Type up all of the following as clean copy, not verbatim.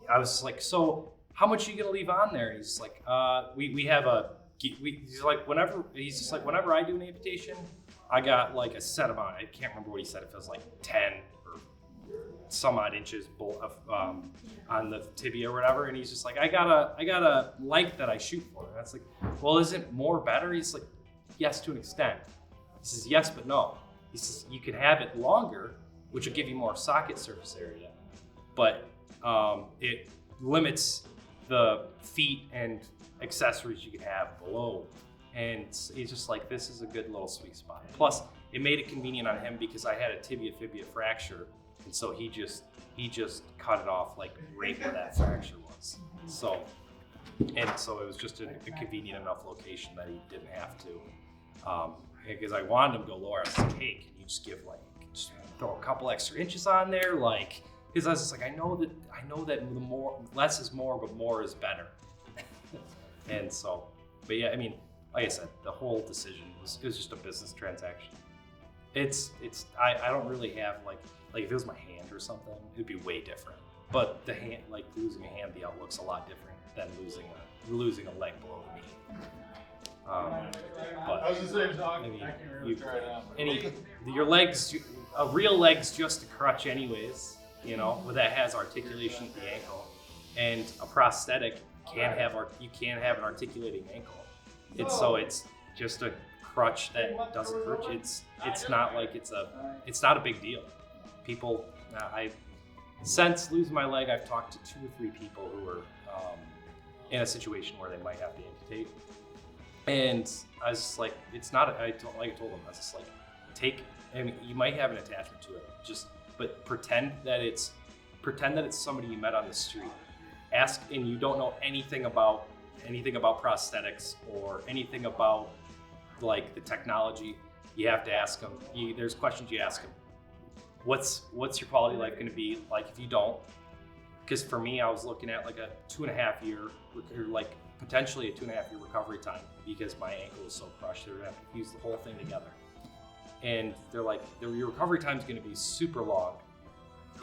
I was like, so how much are you gonna leave on there? And he's like, we have he's like, whenever I do an amputation, I got like a set amount. I can't remember what he said. If it was like 10 or some odd inches on the tibia or whatever. And he's just like, I got a length that I shoot for. And I was like, well, isn't more better? He's like, yes, to an extent. He says, yes, but no. He says, you could have it longer, which will give you more socket surface area, but it limits the feet and accessories you can have below. And he's just like, this is a good little sweet spot. Plus, it made it convenient on him because I had a tibia-fibia fracture, and so he just cut it off like right where that fracture was. So it was just a convenient enough location that he didn't have to. Because I wanted him to go lower. I was like, hey, can you just just throw a couple extra inches on there, like? Because I was just like, I know that the more, less is more, but more is better. And so, but yeah, I mean, like I said, the whole decision was just a business transaction. I don't really have like if it was my hand or something, it'd be way different. But the hand, like losing a hand, the outlook's a lot different than losing a leg below the knee. But I was the same dog. I mean, I can't really try it out. your legs, a real leg's just a crutch anyways, you know, that has articulation at the ankle, and a prosthetic you can't have an articulating ankle. It's just a crutch that doesn't hurt you. It's not a big deal. People, since losing my leg, I've talked to 2 or 3 people who are in a situation where they might have to amputate. And I was just like, I told them, I was just like, you might have an attachment to it, but pretend that it's somebody you met on the street. Ask, and you don't know anything about prosthetics or anything about like the technology. You have to ask them. There's questions you ask them. What's your quality of life going to be like if you don't? Because for me, I was looking at like a 2.5 year, or like potentially a 2.5 year recovery time because my ankle was so crushed. They're going to have to fuse the whole thing together. And they're like, your recovery time is going to be super long.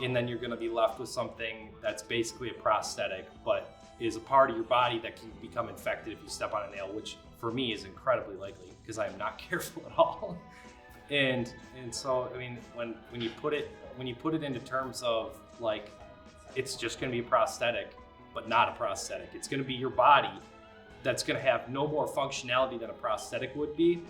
And then you're going to be left with something that's basically a prosthetic, but is a part of your body that can become infected if you step on a nail, which for me is incredibly likely because I am not careful at all. And so, I mean, when you put it into terms of like, it's just going to be a prosthetic, but not a prosthetic. It's going to be your body that's going to have no more functionality than a prosthetic would be.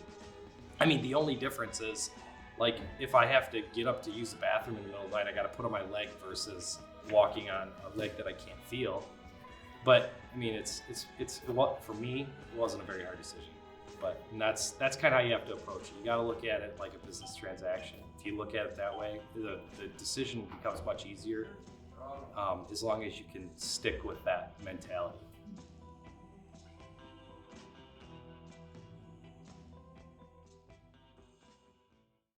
I mean, the only difference is, like, if I have to get up to use the bathroom in the middle of the night, I got to put on my leg versus walking on a leg that I can't feel. But I mean, for me, it wasn't a very hard decision. But that's kind of how you have to approach it. You got to look at it like a business transaction. If you look at it that way, the decision becomes much easier as long as you can stick with that mentality.